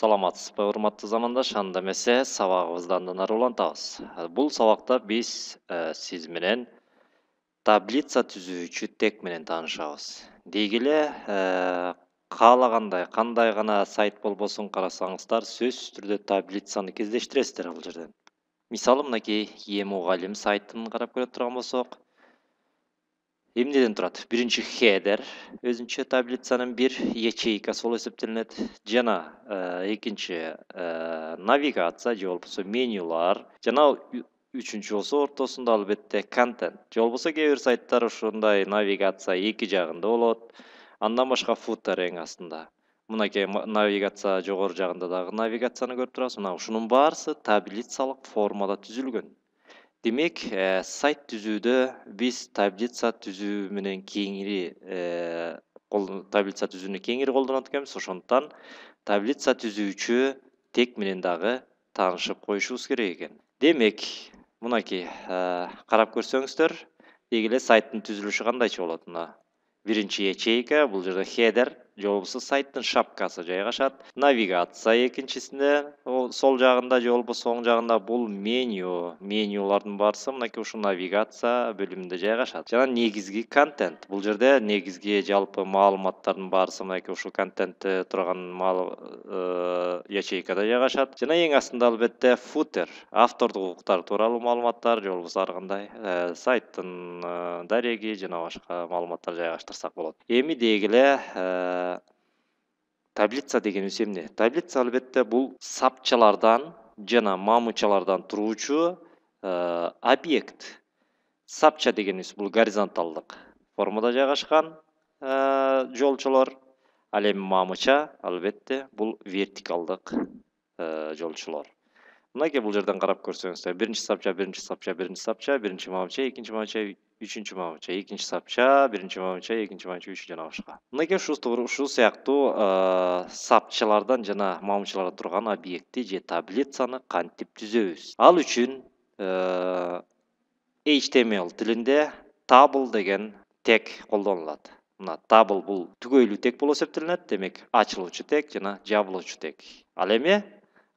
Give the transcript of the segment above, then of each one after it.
Саламатсызбы, урматтуу замандаш, анда эмесе сабагыбыздан ары улантабыз. Бул сабакта биз сиз менен таблица түзүүчү тек менен таанышабыз. Дейгиле, каалагандай, кандай гана сайт болбосун карасаңыздар, сөзсүз түрдө таблицаны кездештиресиздер бул жерден. Мисалы, мынакей e-мугалим сайтын карап көрө турган болсок, эмнеден турат? Биринчи header өзүнчө таблицанын бир ячейкасы болуп эсептелинет. Жана экинчи навигация же болбосо менюлар. Жана үчүнчү болсо ортосунда албетте контент. Же болбосо кээ бир сайттар ушундай навигация эки жагында болот. Андан башка footer эң астында. Мынакей навигация жогору жагында дагы навигацияны көрүп турабыз. Мына ушунун баарысы таблицалык формада түзүлгөн. Демек, сайт түзүүдө биз таблица түзүү менен кеңири таблица түзүүнү кеңири колдонот экенбиз. Ошондуктан таблица түзүүчү тек менен дагы таанышып коюшубуз керек экен. Демек, мынакей карап көрсөңүздөр, дегеле сайттын түзүлүшү кандайча болот? Мына биринчи ячейка, бул жерде header, же болбосо сайттын шапкасы жайгашат. Навигация экинчисинде, сол жагында же болбосо оң жагында бул меню. Менюлардын баарысы мынакей ушу навигация бөлүмүндө жайгашат. Жана негизги контент. Бул жерде негизги жалпы маалыматтардын баарысы мынакей ушул контентте турган ячейкада жайгашат. Жана эң астында албетте footer, автордук укуктары тууралуу маалыматтар, же болбосо ар кандай сайттын дареги жана башка маалыматтар жайгаштырсак болот. Эми дегиле таблица дегенибиз эмне? Таблица албетте бул сапчалардан жана мамычалардан туруучу объект. Сапча дегенибиз бул горизонталдык формада жайгашкан жолчолор. Ал эми мамыча албетте бул вертикалдык жолчолор. Мынакей бул жерден карап көрсөңүздөр, биринчи сапча, биринчи сапча, биринчи сапча, биринчи мамыча, экинчи мамыча, үчүнчү мамыча, экинчи сапча, биринчи мамыча, экинчи мамыча, үчүнчү жана башка. Мынакей ушул сыяктуу сапчалардан жана мамычалардан турган объектти же таблицаны кантип түзөбүз? Ал үчүн HTML тилинде table деген тег колдонулат. Мына table бул түгөйлүү тег болуп эсептелинет, демек ачылуучу тег жана жабылуучу тег. Ал эми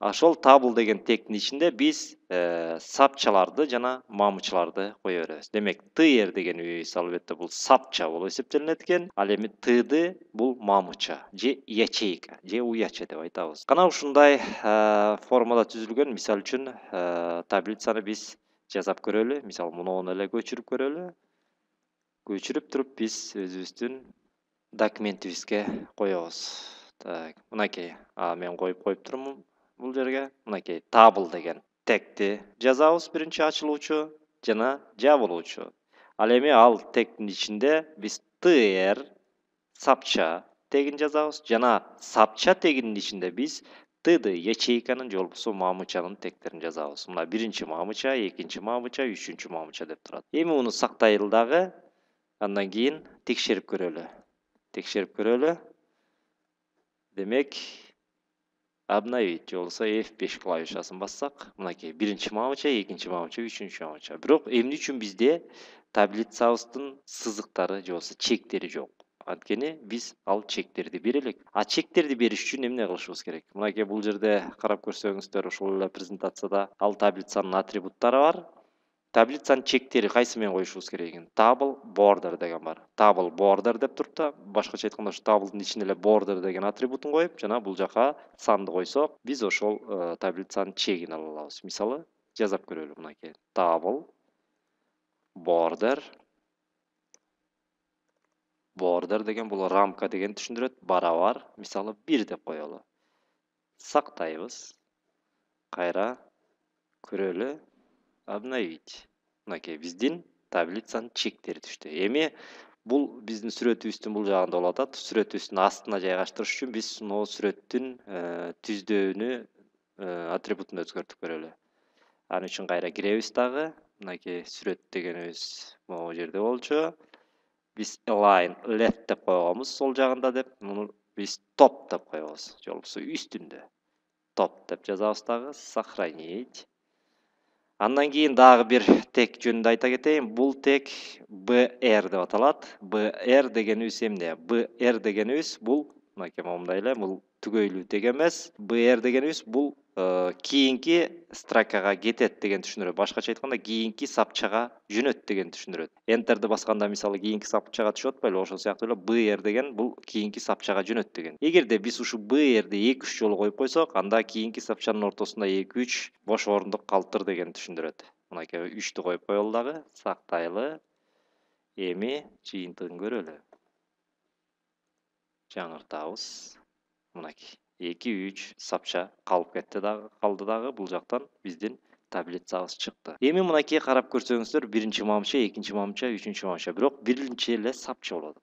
ошол table деген тегдин ичинде биз сапчаларды жана мамычаларды кое беребиз. Демек tr дегенибиз албетте бул сапча болуп эсептелинет экен. Ал эми tды бул мамыча же ячейка же уяча деп айтабыз. Кана ушундай формада түзүлгөн, мисалы үчүн таблицаны биз жасап көрөлү. Мисалы муну эле көчүрүп көрөлү. Көчүрүп туруп биз өзүбүздүн документибизге коебуз. Так, мынакей, мен коюп турмун бул жерге. Мынакей table деген тегти жазабыз, биринчи ачылуучу жана жабылуучу. Ал эми ал тегдин ичинде биз tr сапча тегин жазабыз жана сапча тегинин ичинде биз tды ячейканын же болбосо мамычанын тегтерин жазабыз. Мына биринчи мамыча, экинчи мамыча, үчүнчү мамыча деп турат. Эми муну сактайлы дагы, андан кийин текшерип көрөлү. Демек, обновить же болбосо F5 клавишасын бассак, мынакей биринчи мамыча, экинчи мамыча, үчүнчү мамыча. Бирок эмне үчүн бизде таблицабыздын сызыктары же болбосо чектери жок? Анткени биз ал чектерди бере элек. Чектерди бериш үчүн эмне кылышыбыз керек? Мынакей бул жерде карап көрсөңүздөр, ушул эле презентацияда ал таблицанын атрибуттары бар. Таблицанын чектери кайсы менен коюшубуз керек экен? Table border деген бар. Table border деп туруп та, башкача айтканда ушу table'дын ичинде эле border деген атрибутун коюп, жана бул жака санды койсок, биз ошол таблицанын чегин ала алабыз. Мисалы, жазап көрөлү мынакей. Table border деген бул рамка деген түшүндүрөт. Барабар, мисалы 1 деп коелу. Сактайбыз. Кайра көрөлү. Обновить. Мынакей биздин таблицанын чектери түштү. Эми бул биздин сүрөтүбүздүн бул жагында болуп атат. Сүрөтүбүздүн астына жайгаштырыш үчүн биз мына сүрөттүн түздөөнү атрибутун өзгөртүп көрөлү. Анын үчүн кайра киребиз дагы. Мынакей сүрөт дегенибиз могу жерде болчу. Биз align left деп койгонбуз сол жагында деп, муну биз top деп коебуз. Же болбосо үстүндө. Top деп жазабыз дагы, сохранить. Андан кийин дагы бир тег жөнүндө айта кетейин. Бул тег br деп аталат. Br дегенибиз эмне? Br дегенибиз бул мынакей момундай эле бул түгөйлүү тег эмес. BR дегенибиз бул кийинки строкага кетет деген түшүндүрөт. Башкача айтканда кийинки сапчага жөнөт деген түшүндүрөт. Enter'ди басканда мисалы кийинки сапчага түшүп атпайлы, ошол сыяктуу эле BR деген бул кийинки сапчага жөнөт деген. Эгерде биз ушу BR'ди 2-3 жолу коюп койсок, анда кийинки сапчанын ортосунда 2-3 бош орундук калтыр деген түшүндүрөт. Мынакей 3тү коюп коелу дагы, сактайлы. Эми жыйынтыгын көрөлү. Жаңыртабыз. Мынакей 2-3 сапча калып кетти дагы, калды дагы бул жактан биздин таблицабыз чыкты. Эми мынакей карап көрсөңүздөр, биринчи мамыча, экинчи мамыча, үчүнчү мамыча, бирок биринчи эле сапча болот.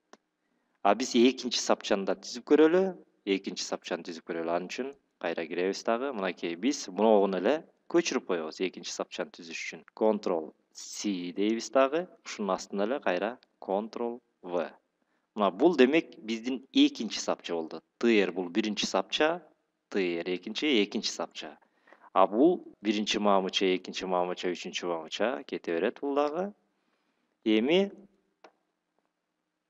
А биз экинчи сапчаны да түзүп көрөлү. Экинчи сапчаны түзүп көрөлү. Анын үчүн кайра киребиз дагы. Мынакей биз муну эле көчүрүп коебуз экинчи сапчаны түзүш үчүн. Ctrl-C дейбиз дагы. Ушунун астына эле кайра Ctrl-V. Мына бул демек биздин экинчи сапча болду. TR бул биринчи сапча, TR экинчи сапча. А бул биринчи мамыча, экинчи мамыча, үчүнчү мамыча кете берет бул дагы. Эми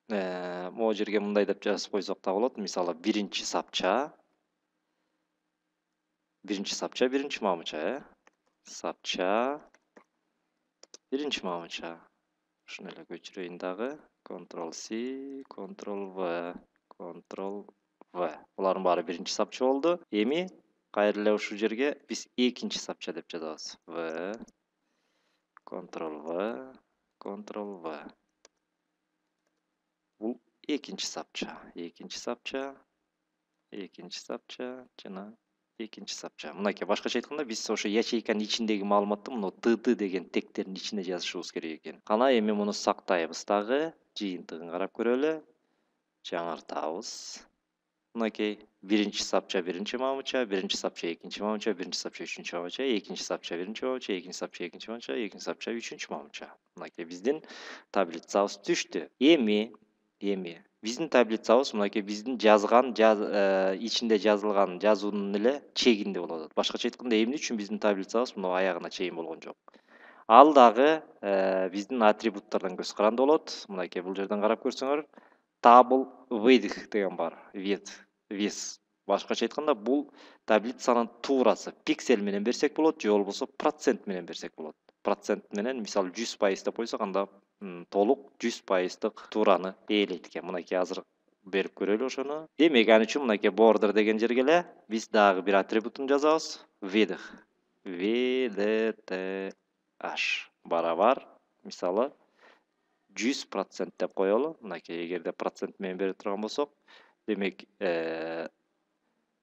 могу жерге мындай деп жазып койсок да болот. Мисалы биринчи сапча, биринчи мамыча, сапча, биринчи мамыча. Ушуну эле көчүрөйүн дагы. Ctrl-C, Ctrl-V, Ctrl-V. Булардын баары биринчи сапча болду. Эми кайра эле ушул жерге биз экинчи сапча деп жазабыз. V, Ctrl-V, Ctrl-V. Бул экинчи сапча, жана экинчи сапча. Мынакей башкача айтканда биз ошо ячейканын ичиндеги маалыматты муну TT деген тегтердин ичине жазышыбыз керек экен. Кана эми муну сактайбыз дагы, жыйынтыгын карап көрөлү. Жаңыртабыз. Мынакей биринчи сапча биринчи мамыча, биринчи сапча экинчи мамыча, биринчи сапча үчүнчү мамыча, экинчи сапча биринчи мамыча, экинчи сапча экинчи мамыча, экинчи сапча үчүнчү мамыча. Мынакей биздин таблицабыз түштү. Эми биздин таблицабыз мынакей биздин жазган ичинде жазылган жазуунун эле чегинде болуп атат. Башкача айтканда эмне үчүн биздин таблицабыз мына аягына чейин болгон жок. Ал дагы биздин атрибуттардан көз каранды болот. Мынакей бул жерден карап көрсөңөр, table width деген бар. Вес. Башкача айтканда бул таблицанын туурасы. Пиксель менен берсек болот, же болбосо процент менен берсек болот. Процент менен мисалы 100% деп койсок, анда толук 100%дык туураны ээлейт экен. Мынакей азыр берип көрөлү ошону. Демек ал үчүн мынакей border деген жерге эле биз дагы бир атрибутун жазабыз. Width. VDTH барабар мисалы 100% деп коелу. Мынакей эгерде процент менен бере турган болсок, демек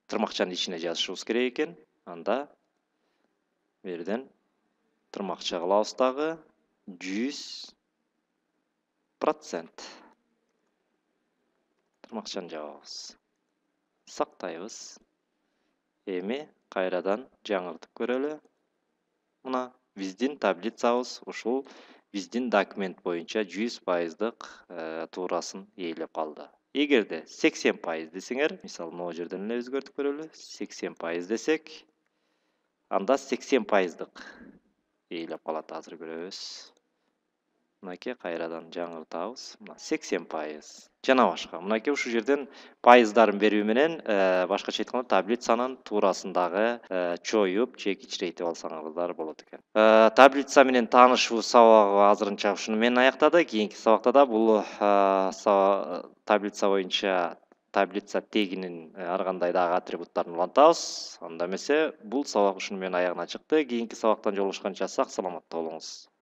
тырмакчанын ичине жазышыбыз керек экен. Анда берден тырмакча кылабыз дагы 100%. Тырмакчаны жабабыз. Сактайбыз. Эми кайрадан жаңыртып көрөлү. Мына биздин таблицабыз ушул биздин документ боюнча 100%дык туурасын ээлеп калды. Эгерде 80% десеңер, мисалы могу жерден эле өзгөртүп көрөлү. 80% десек, анда 80%дык ээлеп калат. Азыр көрөбүз. Мынакей кайрадан жаңыртабыз. Мына 80%. Жана башка. Мынакей ушул жерден пайыздарын берүү менен башкача айтканда таблицанын туурасын дагы чоюп же кичирейтип алсаңыздар болот экен. Таблица менен таанышуу сабагы азырынча ушуну менен аяктады. Кийинки сабакта да бул таблица боюнча таблица тегинин ар кандай дагы атрибуттарын улантабыз. Анда эмесе бул сабак ушуну менен аягына чыкты. Кийинки сабактан жолугушканча сак саламатта болуңуз.